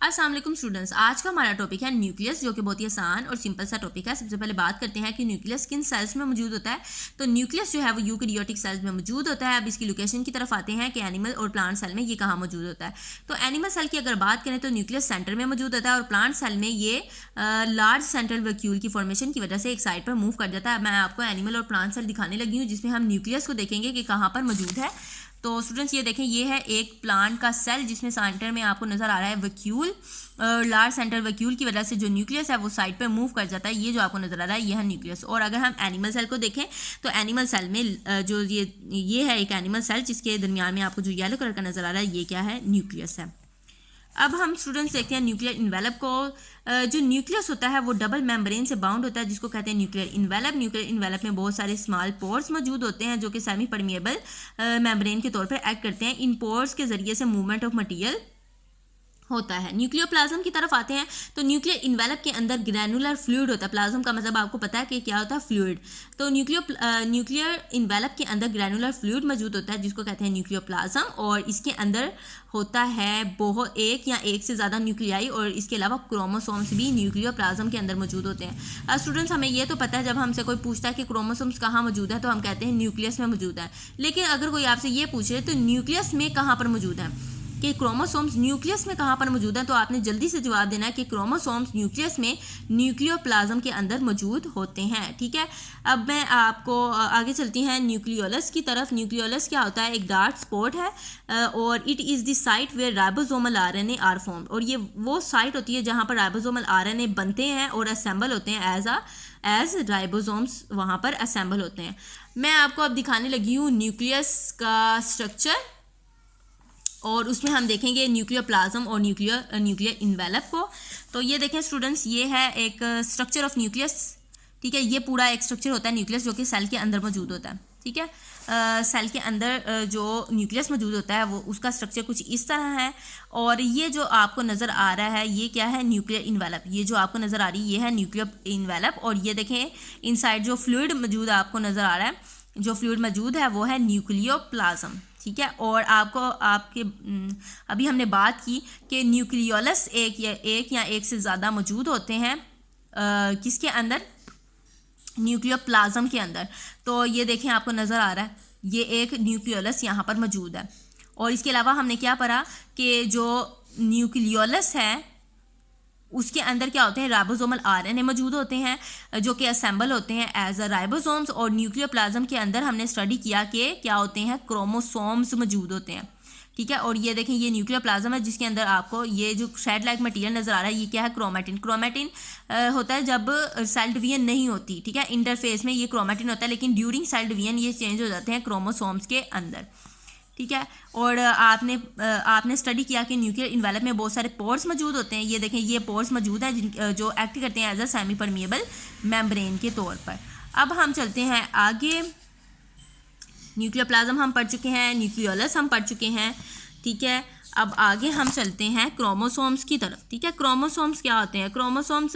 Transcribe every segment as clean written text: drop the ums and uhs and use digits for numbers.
अस्सलाम वालेकुम स्टूडेंट्स, आज का हमारा टॉपिक है न्यूक्लियस, जो कि बहुत ही आसान और सिंपल सा टॉपिक है। सबसे पहले बात करते हैं कि न्यूक्लियस किन सेल्स में मौजूद होता है। तो न्यूक्लियस जो है वो यूकैरियोटिक सेल्स में मौजूद होता है। अब इसकी लोकेशन की तरफ आते हैं कि एनिमल और प्लांट सेल में ये कहाँ मौजूद होता है। तो एनिमल सेल की अगर बात करें तो न्यूक्लियस सेंटर में मौजूद होता है और प्लांट सेल में ये लार्ज सेंट्रल वैक्यूल की फॉर्मेशन की वजह से एक साइड पर मूव कर जाता है। मैं आपको एनिमल और प्लांट सेल दिखाने लगी हूँ जिसमें हम न्यूक्लियस को देखेंगे कि कहाँ पर मौजूद है। तो स्टूडेंट्स ये देखें, ये है एक प्लांट का सेल जिसमें सेंटर में आपको नजर आ रहा है वैक्यूल। लार्ज सेंट्रल वैक्यूल की वजह से जो न्यूक्लियस है वो साइड पे मूव कर जाता है। ये जो आपको नजर आ रहा है ये है न्यूक्लियस। और अगर हम एनिमल सेल को देखें तो एनिमल सेल में जो ये है एक एनिमल सेल जिसके दरमियान में आपको जो येलो कलर का नजर आ रहा है ये क्या है, न्यूक्लियस है। अब हम स्टूडेंट्स देखते हैं न्यूक्लियर इन्वेलप को। जो न्यूक्लियस होता है वो डबल मेम्ब्रेन से बाउंड होता है जिसको कहते हैं न्यूक्लियर इन्वेलप। न्यूक्लियर इन्वेलप में बहुत सारे स्मॉल पोर्स मौजूद होते हैं जो कि सेमी परमिएबल मेम्ब्रेन के तौर पर एक्ट करते हैं। इन पोर्स के जरिए से मूवमेंट ऑफ मटीरियल होता है। न्यूक्लियोप्लाज्म की तरफ आते हैं तो न्यूक्लियर इन्वेलप के अंदर ग्रैनुलर फ्लूइड होता है। प्लाज्म का मतलब आपको पता है कि क्या होता है, फ्लूइड। तो न्यूक्लियर इन्वेलप के अंदर ग्रैनुलर फ्लूइड मौजूद होता है जिसको कहते हैं न्यूक्लियोप्लाज्म। और इसके अंदर होता है बहुत एक या एक से ज़्यादा न्यूक्लियाई और इसके अलावा क्रोमोसोम्स भी न्यूक्लियोप्लाज्म के अंदर मौजूद होते हैं। स्टूडेंट्स हमें ये तो पता है, जब हमसे कोई पूछता है कि क्रोमोसोम्स कहाँ मौजूद है तो हम कहते हैं न्यूक्लियस में मौजूद है। लेकिन अगर कोई आपसे ये पूछे तो न्यूक्लियस में कहाँ पर मौजूद है, कि क्रोमोसोम्स न्यूक्लियस में कहाँ पर मौजूद हैं, तो आपने जल्दी से जवाब देना है कि क्रोमोसोम्स न्यूक्लियस में न्यूक्लियोप्लाज्म के अंदर मौजूद होते हैं। ठीक है, अब मैं आपको आगे चलती हैं न्यूक्लियोलस की तरफ। न्यूक्लियोलस क्या होता है, एक डार्क स्पॉट है और it is the site where ribosomal RNA are formed. और ये वो साइट होती है जहाँ पर राइबोसोमल आरएनए बनते हैं और असेंबल होते हैं एज राइबोसोम्स वहाँ पर असेंबल होते हैं। मैं आपको अब दिखाने लगी हूँ न्यूक्लियस का स्ट्रक्चर और उसमें हम देखेंगे न्यूक्लियोप्लाज्म और न्यूक्लियर इन्वेलप को। तो ये देखें स्टूडेंट्स, ये है एक स्ट्रक्चर ऑफ न्यूक्लियस। ठीक है, ये पूरा एक स्ट्रक्चर होता है न्यूक्लियस जो कि सेल के अंदर मौजूद होता है। ठीक है, सेल के अंदर जो न्यूक्लियस मौजूद होता है वो उसका स्ट्रक्चर कुछ इस तरह है। और ये जो आपको नज़र आ रहा है ये क्या है, न्यूक्लियर इन्वेलप। ये जो आपको नज़र आ रही है ये है न्यूक्लियर इन्वेलप। और ये देखें इनसाइड जो फ्लूइड मौजूद आपको नज़र आ रहा है, जो फ्लूइड मौजूद है वो है न्यूक्लियोप्लाज्म। ठीक है, और आपके अभी हमने बात की कि न्यूक्लियोलस एक या एक से ज़्यादा मौजूद होते हैं किसके अंदर, न्यूक्लियोप्लाज्म के अंदर। तो ये देखें आपको नज़र आ रहा है ये एक न्यूक्लियोलस यहाँ पर मौजूद है। और इसके अलावा हमने क्या पढ़ा कि जो न्यूक्लियोलस है उसके अंदर क्या होते हैं, राइबोसोमल आरएनए मौजूद होते हैं जो कि असेंबल होते हैं एज अ राइबोसोम्स। और न्यूक्लियोप्लाज्म के अंदर हमने स्टडी किया कि क्या होते हैं, क्रोमोसोम्स मौजूद होते हैं। ठीक है, और ये देखें ये न्यूक्लियोप्लाज्म है जिसके अंदर आपको ये जो शेड लाइक मटेरियल नजर आ रहा है ये क्या है, क्रोमैटिन। क्रोमैटिन होता है जब सेल डिवीजन नहीं होती। ठीक है, इंटरफेस में ये क्रोमैटिन होता है लेकिन ड्यूरिंग सेल डिवीजन ये चेंज हो जाते हैं क्रोमोसोम्स के अंदर। ठीक है, और आपने स्टडी किया कि न्यूक्लियर इन्वेलप में बहुत सारे पोर्स मौजूद होते हैं। ये देखें ये पोर्स मौजूद हैं जो एक्ट करते हैं as a semi permeable membrane के तौर पर। अब हम चलते हैं आगे। न्यूक्लियोप्लाज्म हम पढ़ चुके हैं, न्यूक्लियोलस हम पढ़ चुके हैं। ठीक है, अब आगे हम चलते हैं क्रोमोसोम्स की तरफ। ठीक है, क्रोमोसोम्स क्या होते हैं, क्रोमोसोम्स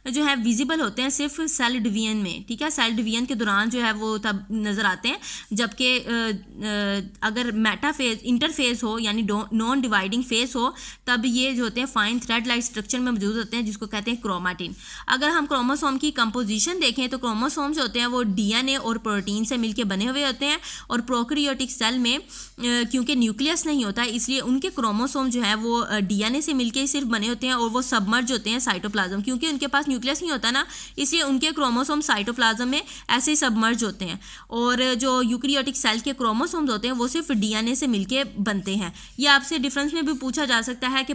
जो है विजिबल होते हैं सिर्फ सेल डिवीजन में। ठीक है, सेल डिवीजन के दौरान जो है वो तब नज़र आते हैं जबकि अगर मेटाफेज इंटरफेज हो यानी नॉन डिवाइडिंग फेज हो तब ये जो होते हैं फाइन थ्रेड लाइक स्ट्रक्चर में मौजूद होते हैं जिसको कहते हैं क्रोमैटिन। अगर हम क्रोमोसोम की कंपोजिशन देखें तो क्रोमोसोम्स जो होते हैं वो डीएनए और प्रोटीन से मिलकर बने हुए होते हैं। और प्रोकैरियोटिक सेल में क्योंकि न्यूक्लियस नहीं होता इसलिए उनके क्रोमोसोम जो है वो डीएनए से मिलके सिर्फ बने होते हैं और वो सबमर्ज होते हैं साइटोप्लाज्म। क्योंकि उनके पास न्यूक्लियस नहीं होता ना, इसलिए उनके क्रोमोसोम साइटोप्लाज्म में ऐसे ही सबमर्ज होते हैं। और जो यूकैरियोटिक सेल के क्रोमोसोम्स होते हैं वो सिर्फ डीएनए से मिलके बनते हैं। ये आपसे डिफरेंस में भी पूछा जा सकता है कि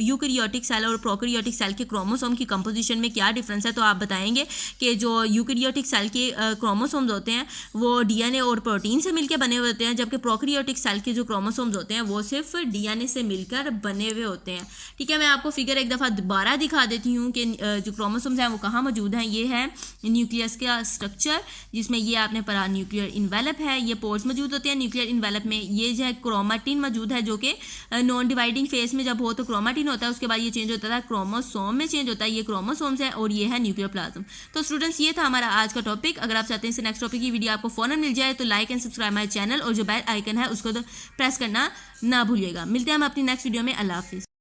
यूकैरियोटिक सेल और प्रोकैरियोटिक सेल के क्रोमोसोम की कंपोजिशन में क्या डिफरेंस है। तो आप बताएंगे कि जो यूकैरियोटिक सेल के क्रोमोसोम्स होते हैं वो डीएनए और प्रोटीन से मिलकर बने हुए होते हैं जबकि प्रोकैरियोटिक सेल के जो क्रोमोसोम्स होते हैं वो सिर्फ डीएनए से मिलकर बने हुए होते हैं। ठीक है, मैं आपको फिगर एक दफ़ा दोबारा दिखा देती हूँ कि जो क्रोमोसोम्स हैं वो कहाँ मौजूद हैं। ये है न्यूक्लियस का स्ट्रक्चर जिसमें ये आपने पढ़ा न्यूक्लियर इन्वेलप है, ये पोर्स मौजूद होते हैं न्यूक्लियर इन्वेलप में। ये जो है क्रोमैटिन मौजूद है जो कि नॉन डिवाइडिंग फेज में जब हो तो क्रोमैटिन होता है, उसके बाद ये चेंज होता है क्रोमोसोम में चेंज होता है। ये क्रोमोसोम्स है और ये है न्यूक्लियोप्लाज्म। तो स्टूडेंट्स ये था हमारा आज का टॉपिक। अगर आप चाहते हैं इस नेक्स्ट टॉपिक की वीडियो आपको फौरन मिल जाए तो like and subscribe my channel और जो बेल आइकन है उसको तो प्रेस करना ना भूलिएगा। मिलते हैं हम अपनी नेक्स्ट वीडियो में। अल्लाह हाफिज़।